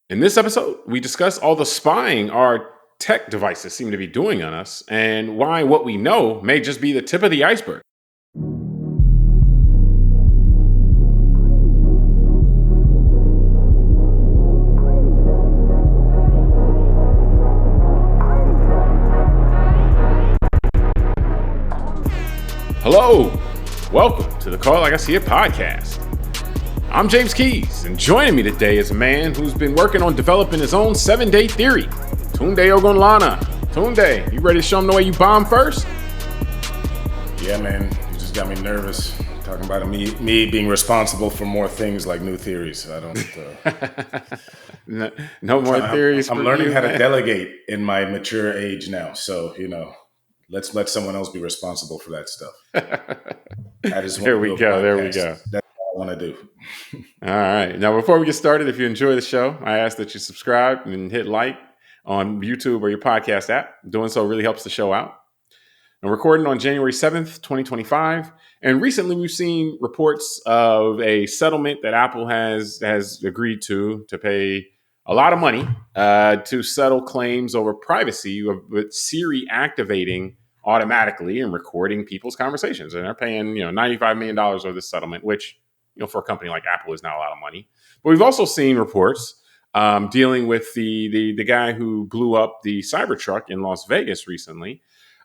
In this episode, we discuss all the spying our tech devices seem to be doing on us and why what we know may just be the tip of the iceberg. Hello, welcome to the Call Like I See It podcast. I'm James Keys, and joining me today is a man who's been working on developing his own 7-day theory, Tunde Ogunlana. Tunde, you ready to show him the way you bomb first? Yeah, man, you just got me nervous talking about me being responsible for more things like new theories. I don't. No more theories. I'm learning how to delegate in my mature age now. So let's let someone else be responsible for that stuff. There we go. That's what I want to do. All right. Now, before we get started, if you enjoy the show, I ask that you subscribe and hit like on YouTube or your podcast app. Doing so really helps the show out. I'm recording on January 7th, 2025. And recently we've seen reports of a settlement that Apple has agreed to pay a lot of money to settle claims over privacy with Siri activating automatically and recording people's conversations. And they're paying, $95 million over this settlement, which, for a company like Apple is not a lot of money. But we've also seen reports dealing with the guy who blew up the Cybertruck in Las Vegas recently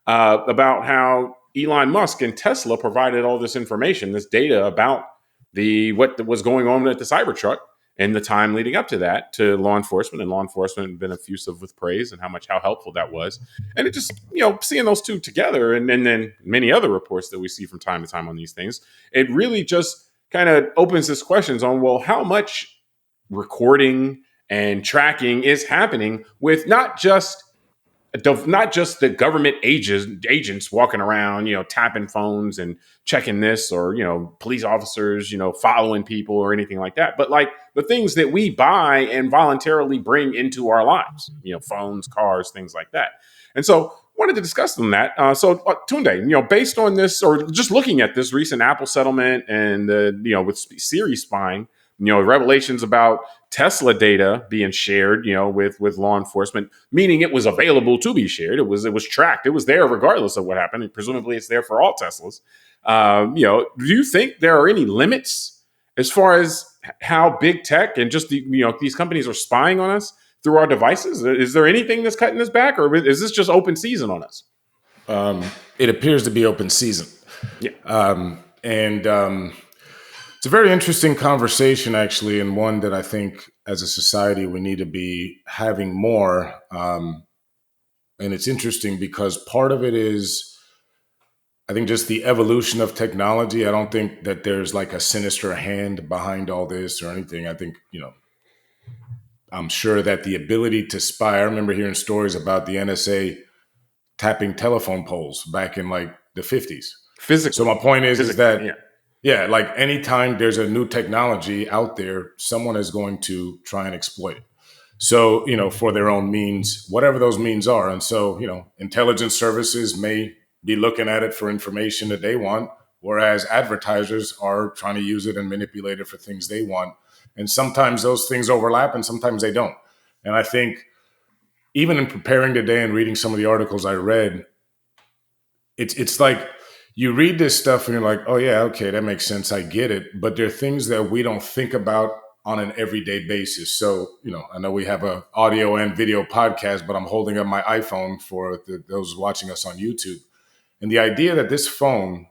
about how Elon Musk and Tesla provided all this information, this data about what was going on at the Cybertruck and the time leading up to that to law enforcement, and law enforcement had been effusive with praise and how helpful that was. And it just, seeing those two together and then many other reports that we see from time to time on these things, it really just kind of opens this questions on, well, how much recording and tracking is happening with not just the government agents walking around, tapping phones and checking this, or, police officers, following people or anything like that. But like the things that we buy and voluntarily bring into our lives, phones, cars, things like that. And so wanted to discuss them that. Tunde, based on this, or just looking at this recent Apple settlement and with Siri spying, revelations about Tesla data being shared, with law enforcement, meaning it was available to be shared. It was tracked. It was there regardless of what happened. And presumably it's there for all Teslas. Do you think there are any limits as far as how big tech and just these companies are spying on us through our devices? Is there anything that's cutting us back, or is this just open season on us? It appears to be open season. Yeah. It's a very interesting conversation, actually, and one that I think as a society we need to be having more. And it's interesting because part of it is, I think, just the evolution of technology. I don't think that there's like a sinister hand behind all this or anything. I think, I'm sure that the ability to spy, I remember hearing stories about the NSA tapping telephone poles back in like the 50s. Physically. So my point is that, like anytime there's a new technology out there, someone is going to try and exploit it. So, for their own means, whatever those means are. And so, intelligence services may be looking at it for information that they want, whereas advertisers are trying to use it and manipulate it for things they want. And sometimes those things overlap and sometimes they don't. And I think even in preparing today and reading some of the articles I read, it's like, you read this stuff and you're like, oh yeah, okay, that makes sense. I get it. But there are things that we don't think about on an everyday basis. So, I know we have a audio and video podcast, but I'm holding up my iPhone for those watching us on YouTube. And the idea that this phone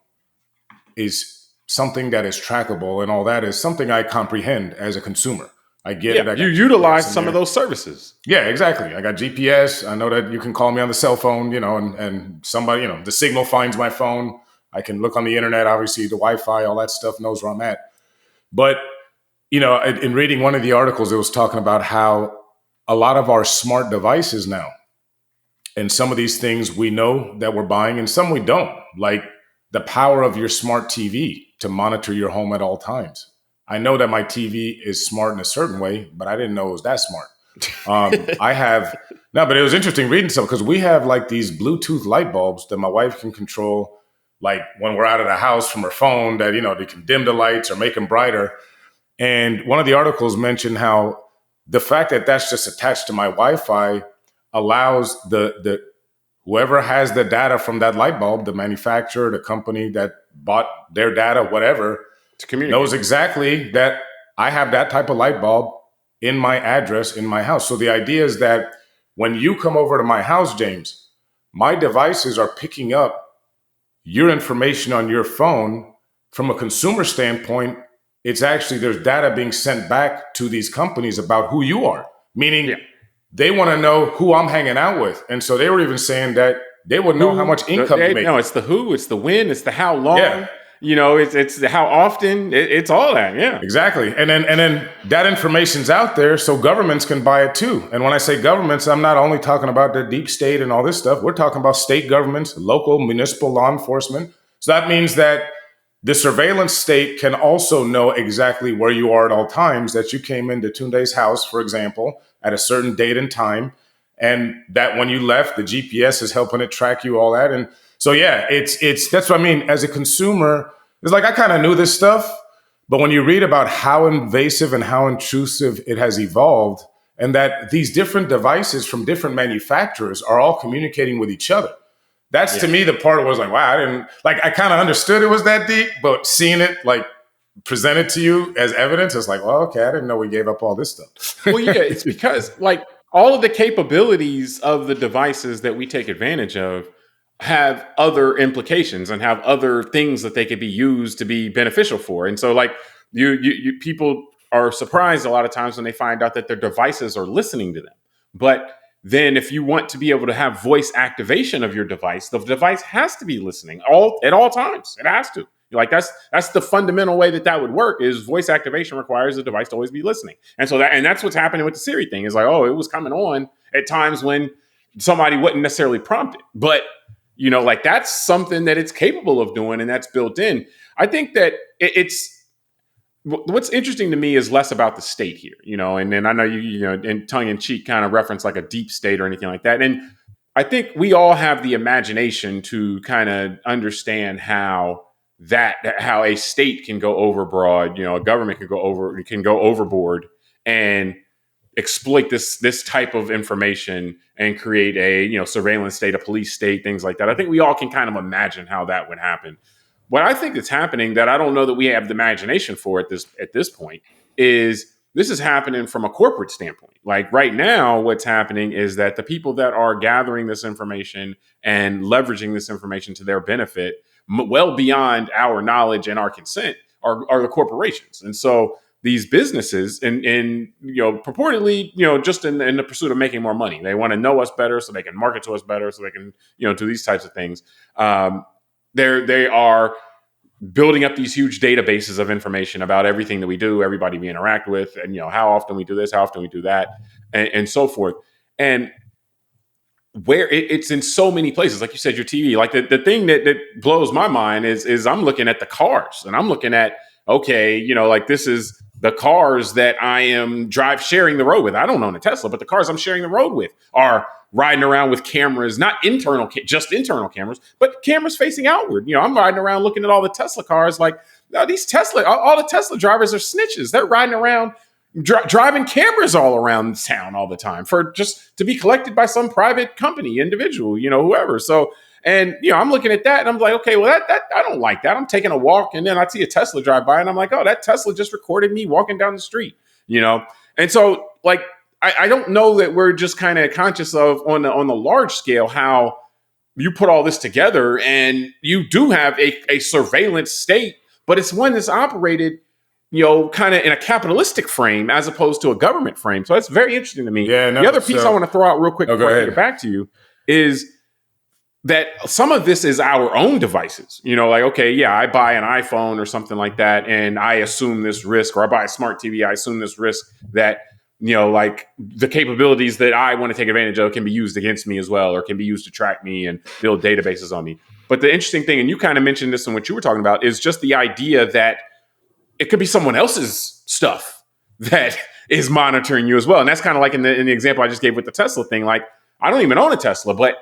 is something that is trackable and all that is something I comprehend as a consumer. I get it. You utilize some of those services. Yeah, exactly. I got GPS. I know that you can call me on the cell phone, and somebody, the signal finds my phone. I can look on the internet, obviously the Wi-Fi, all that stuff knows where I'm at. But, in reading one of the articles, it was talking about how a lot of our smart devices now, and some of these things we know that we're buying and some we don't, like the power of your smart TV to monitor your home at all times. I know that my TV is smart in a certain way, but I didn't know it was that smart. But it was interesting reading some, because we have like these Bluetooth light bulbs that my wife can control, like when we're out of the house from her phone, that, they can dim the lights or make them brighter. And one of the articles mentioned how the fact that that's just attached to my Wi-Fi allows the whoever has the data from that light bulb, the manufacturer, the company that bought their data, whatever, To communicate. knows exactly that I have that type of light bulb in my address in my house. So the idea is that when you come over to my house, James, my devices are picking up your information on your phone. From a consumer standpoint, it's actually there's data being sent back to these companies about who you are, meaning they want to know who I'm hanging out with. And so they were even saying that they would know how much income you make. No, it's the who, it's the when, it's the how long. Yeah. It's the how often. It's all that. Yeah, exactly. And then that information's out there, so governments can buy it too. And when I say governments, I'm not only talking about the deep state and all this stuff. We're talking about state governments, local, municipal law enforcement. So that means that the surveillance state can also know exactly where you are at all times, that you came into Tunde's house, for example, at a certain date and time, and that when you left, the GPS is helping it track you, all that. And so, yeah, it's that's what I mean. As a consumer, it's like I kind of knew this stuff, but when you read about how invasive and how intrusive it has evolved, and that these different devices from different manufacturers are all communicating with each other, that's to me the part was like, wow, I kind of understood it was that deep, but seeing it like presented to you as evidence, it's like, well, okay, I didn't know we gave up all this stuff. Well, yeah, it's because like all of the capabilities of the devices that we take advantage of have other implications and have other things that they could be used to be beneficial for. And so like you people are surprised a lot of times when they find out that their devices are listening to them. But then if you want to be able to have voice activation of your device, the device has to be listening at all times. It has to. Like that's the fundamental way that would work. Is voice activation requires the device to always be listening. And so that's what's happening with the Siri thing. Is like, oh, it was coming on at times when somebody wouldn't necessarily prompt it. But like that's something that it's capable of doing, and that's built in. I think that it's what's interesting to me is less about the state here, and then I know you in tongue in cheek kind of reference like a deep state or anything like that. And I think we all have the imagination to kind of understand how a state can go overbroad, a government can go overboard and exploit this type of information and create a surveillance state, a police state, things like that. I think we all can kind of imagine how that would happen. What I think that's happening that I don't know that we have the imagination for at this point is this is happening from a corporate standpoint. Like right now, what's happening is that the people that are gathering this information and leveraging this information to their benefit, well beyond our knowledge and our consent, are the corporations. And so these businesses and purportedly, just in the pursuit of making more money, they want to know us better so they can market to us better, so they can, do these types of things. They are building up these huge databases of information about everything that we do, everybody we interact with, and how often we do this, how often we do that, and so forth. And where it's in so many places, like you said, your TV. Like the thing that blows my mind is I'm looking at the cars, and I'm looking at, okay, like this is the cars that I am sharing the road with. I don't own a Tesla, but the cars I'm sharing the road with are riding around with cameras, not just internal cameras, but cameras facing outward. I'm riding around looking at all the Tesla cars like, no, all the Tesla drivers are snitches. They're riding around driving cameras all around town all the time for just to be collected by some private company, individual, whoever. So, and, I'm looking at that and I'm like, okay, well, that I don't like that. I'm taking a walk and then I see a Tesla drive by and I'm like, oh, that Tesla just recorded me walking down the street, And so like, I don't know that we're just kind of conscious of on the large scale, how you put all this together and you do have a surveillance state, but it's one that's operated, kind of in a capitalistic frame as opposed to a government frame. So that's very interesting to me. Yeah, no, the other piece I want to throw out real quick before I get back to you is that some of this is our own devices, like, okay, yeah, I buy an iPhone or something like that, and I assume this risk, or I buy a smart TV, I assume this risk that, like the capabilities that I want to take advantage of can be used against me as well, or can be used to track me and build databases on me. But the interesting thing, and you kind of mentioned this in what you were talking about, is just the idea that it could be someone else's stuff that is monitoring you as well. And that's kind of like in the example I just gave with the Tesla thing. Like, I don't even own a Tesla, but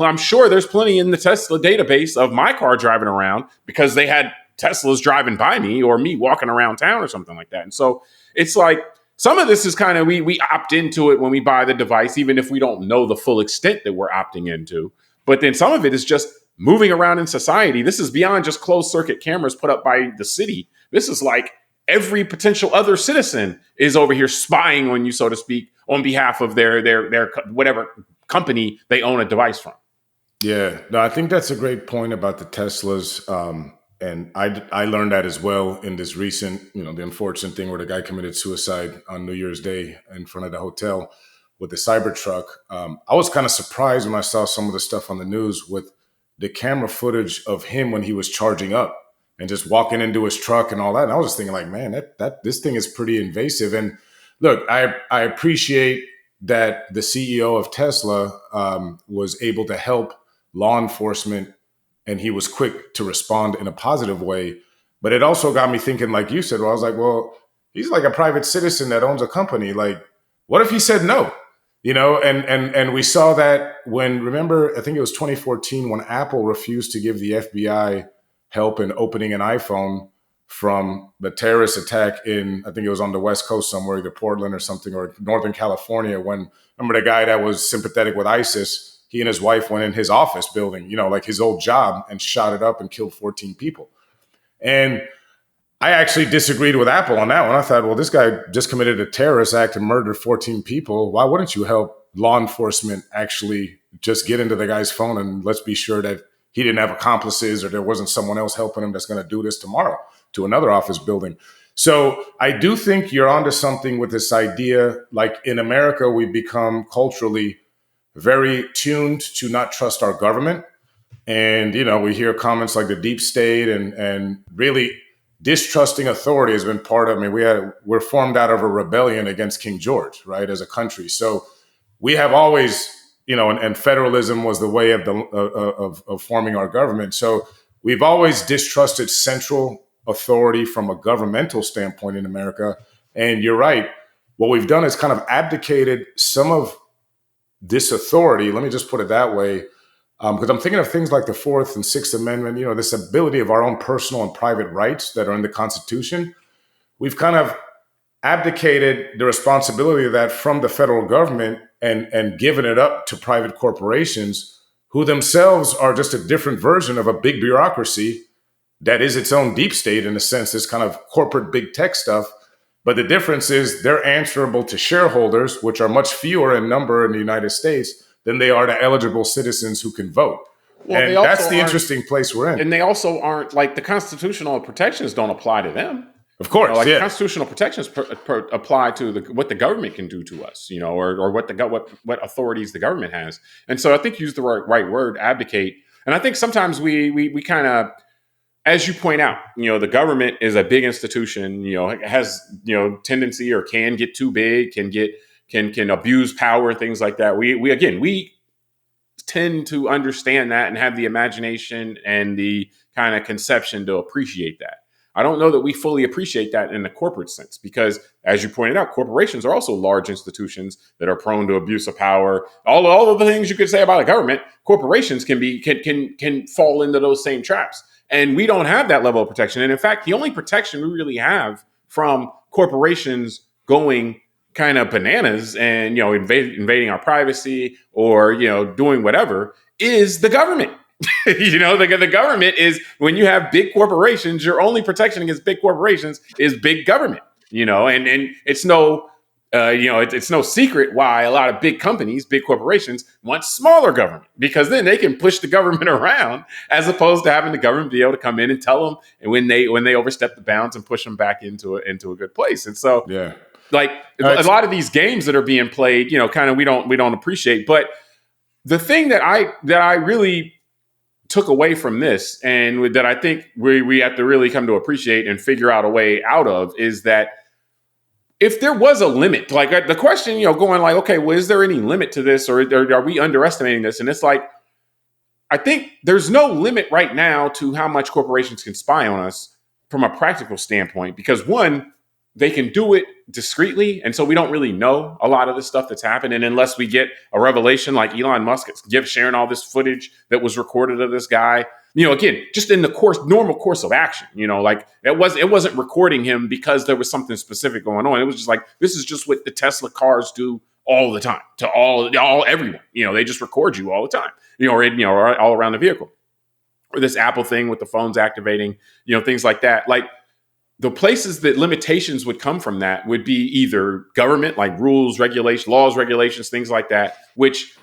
I'm sure there's plenty in the Tesla database of my car driving around because they had Teslas driving by me or me walking around town or something like that. And so it's like some of this is kind of we opt into it when we buy the device, even if we don't know the full extent that we're opting into. But then some of it is just moving around in society. This is beyond just closed circuit cameras put up by the city. This is like every potential other citizen is over here spying on you, so to speak, on behalf of their whatever company they own a device from. Yeah, no, I think that's a great point about the Teslas. And I learned that as well in this recent, the unfortunate thing where the guy committed suicide on New Year's Day in front of the hotel with the Cybertruck. I was kind of surprised when I saw some of the stuff on the news with the camera footage of him when he was charging up and just walking into his truck and all that. And I was just thinking like, man, that this thing is pretty invasive. And look, I appreciate that the CEO of Tesla was able to help law enforcement, and he was quick to respond in a positive way. But it also got me thinking, like you said, where I was like, well, he's like a private citizen that owns a company. Like, what if he said no? And we saw that when, remember, I think it was 2014 when Apple refused to give the FBI help in opening an iPhone from the terrorist attack in, I think it was on the West Coast somewhere, either Portland or something, or Northern California, when, remember the guy that was sympathetic with ISIS, he and his wife went in his office building, like his old job, and shot it up and killed 14 people. And I actually disagreed with Apple on that one. I thought, well, this guy just committed a terrorist act and murdered 14 people. Why wouldn't you help law enforcement actually just get into the guy's phone and let's be sure that he didn't have accomplices or there wasn't someone else helping him that's going to do this tomorrow to another office building? So I do think you're onto something with this idea. Like in America, we've become culturally very tuned to not trust our government. And, we hear comments like the deep state and really distrusting authority has been part of, we're formed out of a rebellion against King George, right, as a country. So we have always, and federalism was the way of forming our government. So we've always distrusted central authority from a governmental standpoint in America. And you're right. What we've done is kind of abdicated some of this authority, let me just put it that way, because I'm thinking of things like the Fourth and Sixth Amendment, this ability of our own personal and private rights that are in the Constitution. We've kind of abdicated the responsibility of that from the federal government and given it up to private corporations who themselves are just a different version of a big bureaucracy that is its own deep state, in a sense, this kind of corporate big tech stuff. But the difference is they're answerable to shareholders, which are much fewer in number in the United States than they are to eligible citizens who can vote. Well, and that's the interesting place we're in. And they also aren't, like, the constitutional protections don't apply to them. Of course, the constitutional protections apply to what the government can do to us, or what authorities the government has. And so I think you used the right word, abdicate. And I think sometimes we kind of, as you point out, the government is a big institution, has, tendency or can get too big, can abuse power and things like that. We tend to understand that and have the imagination and the kind of conception to appreciate that. I don't know that we fully appreciate that in the corporate sense, because as you pointed out, corporations are also large institutions that are prone to abuse of power. All of the things you could say about a government, corporations can fall into those same traps. And we don't have that level of protection. And in fact, the only protection we really have from corporations going kind of bananas and, invading our privacy or, doing whatever is the government. The government is, when you have big corporations, your only protection against big corporations is big government, and it's no, it's no secret why a lot of big companies, big corporations want smaller government, because then they can push the government around as opposed to having the government be able to come in and tell them and when they overstep the bounds and push them back into a good place. And so, like a lot of these games that are being played, kind of we don't appreciate. But the thing that I really took away from this, and that I think we have to really come to appreciate and figure out a way out of, is that if there was a limit, like the question, going like, okay, well, is there any limit to this, or are we underestimating this? And it's like, I think there's no limit right now to how much corporations can spy on us from a practical standpoint, because one, they can do it discreetly. And so we don't really know a lot of the stuff that's happened. And unless we get a revelation like Elon Musk sharing all this footage that was recorded of this guy, again, just in the normal course of action, like it wasn't recording him because there was something specific going on. It was just like, this is just what the Tesla cars do all the time to everyone. They just record you all the time, or all around the vehicle. Or this Apple thing with the phones activating, things like that. Like, the places that limitations would come from that would be either government, like rules, regulations, laws, regulations, things like that, which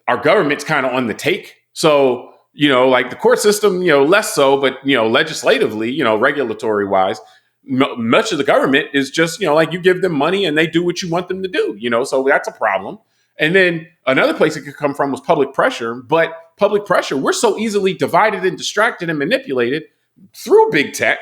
our government's kind of on the take. So, like the court system, less so, but, legislatively, regulatory wise, much of the government is just, like you give them money and they do what you want them to do, so that's a problem. And then another place it could come from was public pressure. But public pressure, we're so easily divided and distracted and manipulated through big tech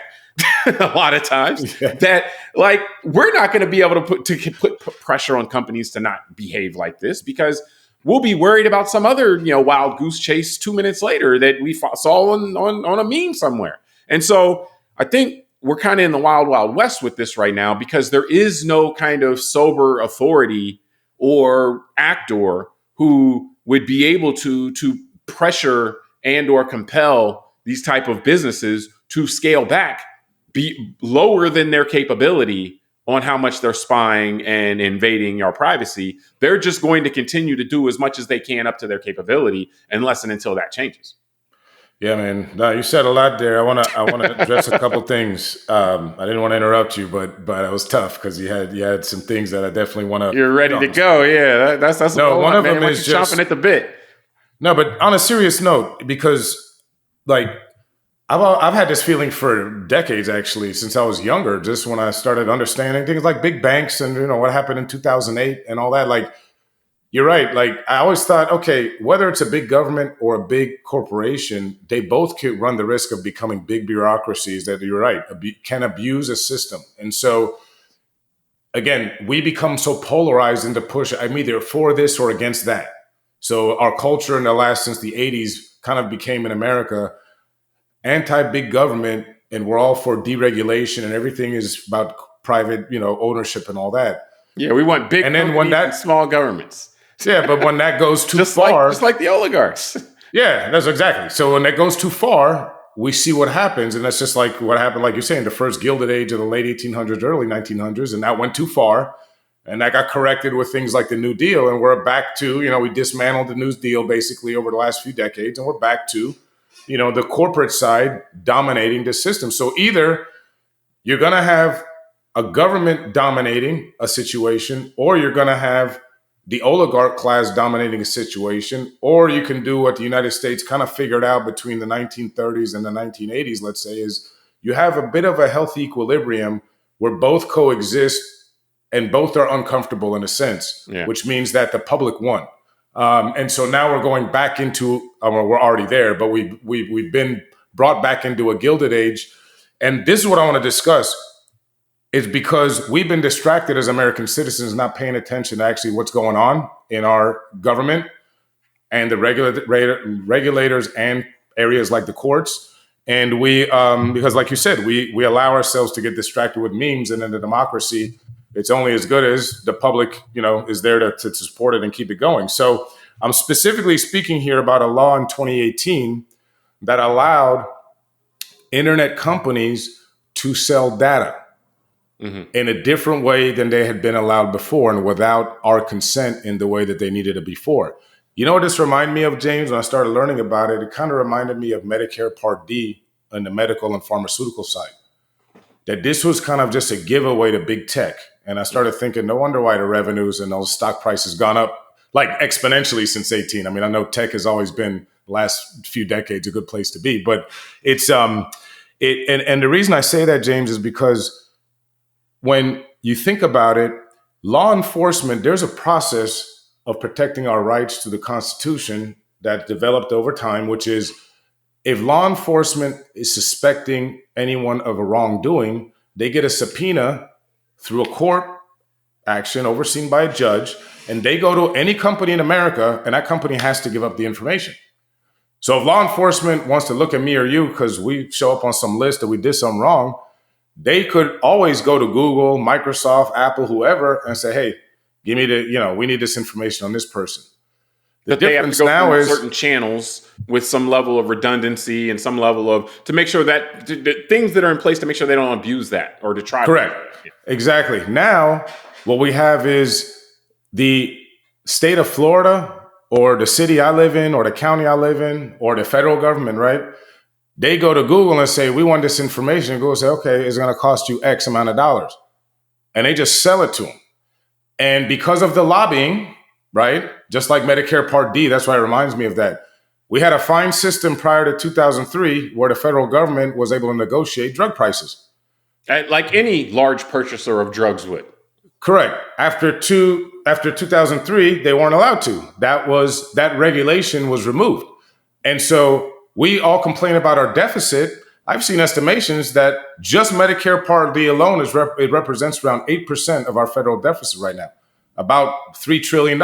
a lot of times that, like, we're not going to be able to put pressure on companies to not behave like this, because we'll be worried about some other, wild goose chase 2 minutes later that we saw on a meme somewhere. And so I think we're kind of in the wild, wild west with this right now, because there is no kind of sober authority or actor who would be able to pressure and or compel these type of businesses to scale back, be lower than their capability on how much they're spying and invading our privacy. They're just going to continue to do as much as they can up to their capability, unless and until that changes. Yeah, man. No, you said a lot there. I want to address a couple things. I didn't want to interrupt you, but it was tough because you had some things that I definitely want to. You're ready to go. Yeah, that's no. One of man. them is just chomping at the bit. No, but on a serious note, because like I've had this feeling for decades, actually, since I was younger. Just when I started understanding things like big banks and what happened in 2008 and all that, like. You're right. Like, I always thought, okay, whether it's a big government or a big corporation, they both could run the risk of becoming big bureaucracies that, you're right, can abuse a system. And so, again, we become so polarized into push. I'm either for this or against that. So our culture since the 80s kind of became in America anti-big government, and we're all for deregulation, and everything is about private, ownership and all that. Yeah, we want big and then when that small governments. Yeah, but when that goes too far... just like the oligarchs. Yeah, that's exactly. So when that goes too far, we see what happens. And that's just like what happened, like you're saying, the first Gilded Age of the late 1800s, early 1900s. And that went too far. And that got corrected with things like the New Deal. And we're back to, we dismantled the New Deal basically over the last few decades. And we're back to, the corporate side dominating the system. So either you're going to have a government dominating a situation, or you're going to have the oligarch class dominating a situation, or you can do what the United States kind of figured out between the 1930s and the 1980s, let's say, is you have a bit of a healthy equilibrium where both coexist and both are uncomfortable in a sense, which means that the public won. And so now we're going back into, we're already there, but we've been brought back into a Gilded Age. And this is what I want to discuss. It's because we've been distracted as American citizens, not paying attention to actually what's going on in our government and the regulators and areas like the courts. And we, because like you said, we allow ourselves to get distracted with memes, and in the democracy, it's only as good as the public, is there to support it and keep it going. So I'm specifically speaking here about a law in 2018 that allowed internet companies to sell data. Mm-hmm. In a different way than they had been allowed before, and without our consent in the way that they needed it before. You know what this reminded me of, James? When I started learning about it, it kind of reminded me of Medicare Part D on the medical and pharmaceutical side. That this was kind of just a giveaway to big tech. And I started thinking, no wonder why the revenues and those stock prices gone up like exponentially since 18. I mean, I know tech has always been the last few decades a good place to be, but it's and the reason I say that, James, is because when you think about it, law enforcement, there's a process of protecting our rights to the Constitution that developed over time, which is if law enforcement is suspecting anyone of a wrongdoing, they get a subpoena through a court action overseen by a judge, and they go to any company in America, and that company has to give up the information. So if law enforcement wants to look at me or you because we show up on some list that we did something wrong, they could always go to Google, Microsoft, Apple, whoever, and say, hey, give me we need this information on this person. The But they have to difference go now through is certain channels with some level of redundancy and some level of to make sure that the things that are in place to make sure they don't abuse that or to try to. correct. Exactly. Now, what we have is the state of Florida or the city I live in or the county I live in or the federal government, right? They go to Google and say, we want this information. And Google say, okay, it's going to cost you X amount of dollars. And they just sell it to them. And because of the lobbying, right? Just like Medicare Part D, that's why it reminds me of that. We had a fine system prior to 2003 where the federal government was able to negotiate drug prices. Like any large purchaser of drugs would. Correct. After 2003, they weren't allowed to. That regulation was removed. And so we all complain about our deficit. I've seen estimations that just Medicare Part D alone it represents around 8% of our federal deficit right now, about $3 trillion.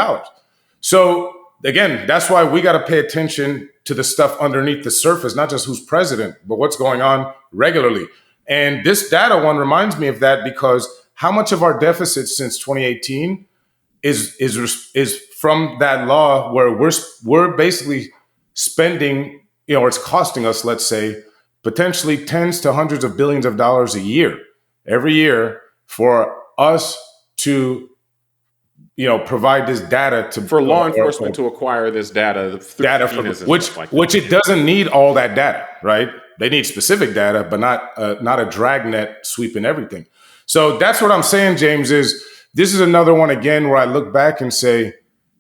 So again, that's why we got to pay attention to the stuff underneath the surface, not just who's president, but what's going on regularly. And this data one reminds me of that because how much of our deficit since 2018 is from that law where we're basically spending, it's costing us, let's say, potentially tens to hundreds of billions of dollars a year, every year, for us to, provide this data for law enforcement to acquire this data, which it doesn't need all that data, right? They need specific data, but not a dragnet sweeping everything. So that's what I'm saying, James, is this is another one again where I look back and say,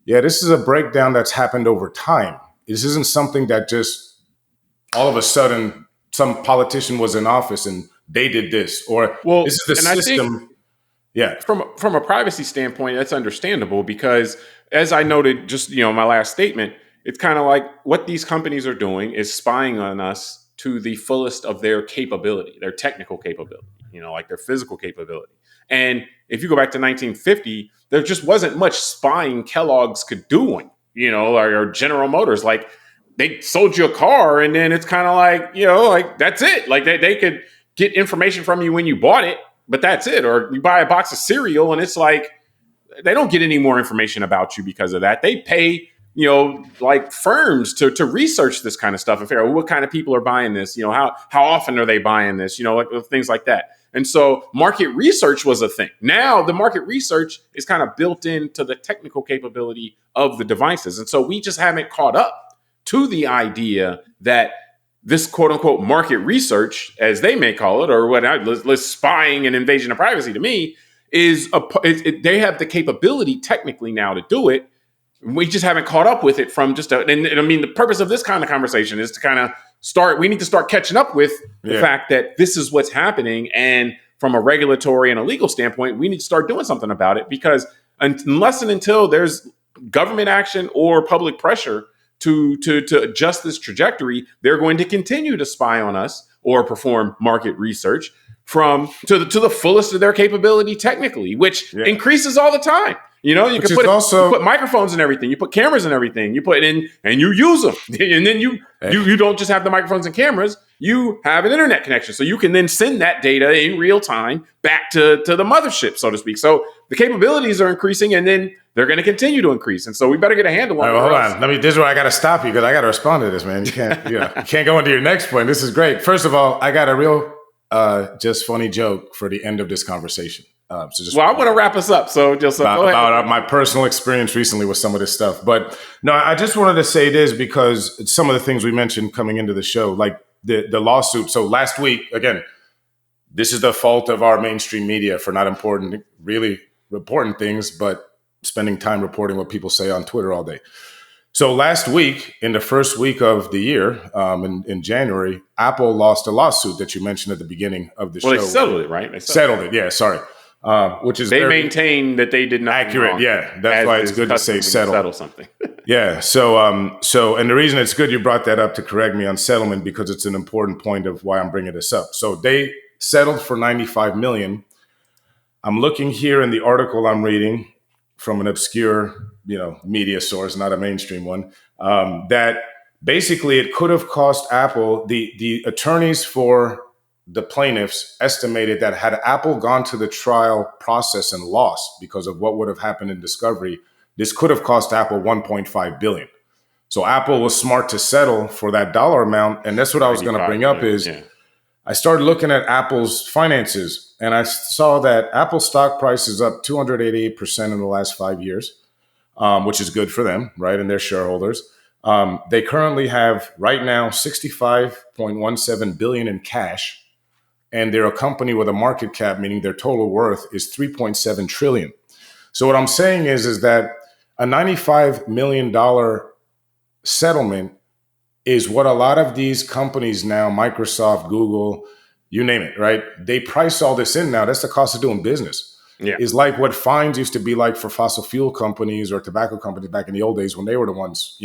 yeah, this is a breakdown that's happened over time. This isn't something that just all of a sudden some politician was in office and they did this, or this is the system. Yeah. From a privacy standpoint, that's understandable because as I noted just, my last statement, it's kind of like what these companies are doing is spying on us to the fullest of their capability, their technical capability, like their physical capability. And if you go back to 1950, there just wasn't much spying Kellogg's could do on, or General Motors. Like they sold you a car and then it's kind of like, like that's it. Like they could get information from you when you bought it, but that's it. Or you buy a box of cereal and it's like, they don't get any more information about you because of that. They pay, like firms to research this kind of stuff and figure out what kind of people are buying this, how often are they buying this, like things like that. And so market research was a thing. Now the market research is kind of built into the technical capability of the devices. And so we just haven't caught up to the idea that this quote unquote market research, as they may call it, or what let's spying and invasion of privacy to me is they have the capability technically now to do it. We just haven't caught up with it from just and I mean, the purpose of this kind of conversation is to kind of we need to start catching up with the fact that this is what's happening. And from a regulatory and a legal standpoint, we need to start doing something about it because unless and until there's government action or public pressure to adjust this trajectory, they're going to continue to spy on us or perform market research to the fullest of their capability technically, which increases all the time. You can put microphones and everything. You put cameras and everything. You put in and you use them. And then you don't just have the microphones and cameras. You have an internet connection. So you can then send that data in real time back to the mothership, so to speak. So the capabilities are increasing and then they're going to continue to increase. And so we better get a handle on it. Hold on. This is where I got to stop you because I got to respond to this, man. You can't, you can't go into your next point. This is great. First of all, I got a real just funny joke for the end of this conversation. I want to wrap us up. So just about my personal experience recently with some of this stuff. But no, I just wanted to say this because some of the things we mentioned coming into the show, like the lawsuit. So last week, again, this is the fault of our mainstream media for not really important things, but spending time reporting what people say on Twitter all day. So last week, in the first week of the year, in January, Apple lost a lawsuit that you mentioned at the beginning of the show. Well, they settled it, right? They settled it. Yeah, sorry. Which is they maintain that they did not accurate. Yeah, that's why it's good to say settle something. Yeah. So and the reason it's good you brought that up to correct me on settlement because it's an important point of why I'm bringing this up. So they settled for $95 million. I'm looking here in the article I'm reading from an obscure, media source, not a mainstream one, that basically it could have cost Apple, the attorneys for the plaintiffs estimated that had Apple gone to the trial process and lost because of what would have happened in discovery, this could have cost Apple $1.5 billion. So Apple was smart to settle for that dollar amount. And that's what I was going to bring up is I started looking at Apple's finances, and I saw that Apple stock price is up 288% in the last 5 years, which is good for them, right? And their shareholders. They currently have right now $65.17 billion in cash. And they're a company with a market cap, meaning their total worth is $3.7 trillion. So what I'm saying is that a $95 million settlement is what a lot of these companies now, Microsoft, Google, you name it, right? They price all this in now. That's the cost of doing business. Yeah. It's like what fines used to be like for fossil fuel companies or tobacco companies back in the old days when they were the ones,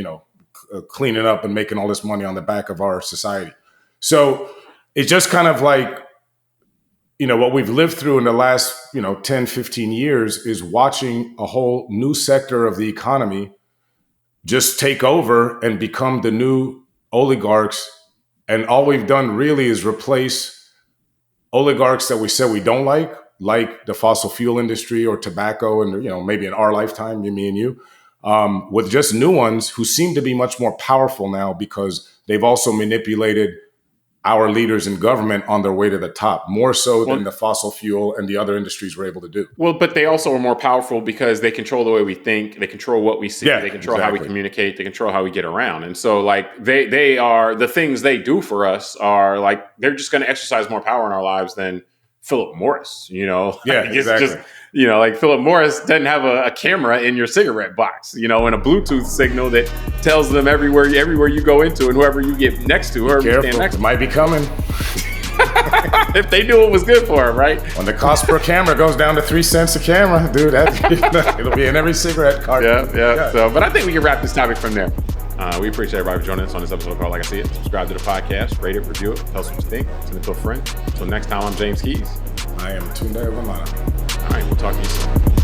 cleaning up and making all this money on the back of our society. So it's just kind of like, what we've lived through in the last, 10, 15 years is watching a whole new sector of the economy just take over and become the new oligarchs. And all we've done really is replace oligarchs that we said we don't like the fossil fuel industry or tobacco, and, maybe in our lifetime, me and you, with just new ones who seem to be much more powerful now because they've also manipulated our leaders in government on their way to the top, more so than the fossil fuel and the other industries were able to do. Well, but they also are more powerful because they control the way we think, they control what we see, they control how we communicate, they control how we get around. And so they are, the things they do for us are they're just going to exercise more power in our lives than Philip Morris, Yeah, exactly. Just, Philip Morris doesn't have a camera in your cigarette box, and a Bluetooth signal that tells them everywhere you go into and whoever you get next to, whoever you stand next to. It might be coming. If they knew it was good for them, right? When the cost per camera goes down to 3 cents a camera, dude, it'll be in every cigarette carton. Yeah. So, but I think we can wrap this topic from there. We appreciate everybody for joining us on this episode of Call Like I See It. Subscribe to the podcast, rate it, review it, tell us what you think, send it to a friend. Until next time, I'm James Keys. I am Tunde Ogunlana. All right, we'll talk to you soon.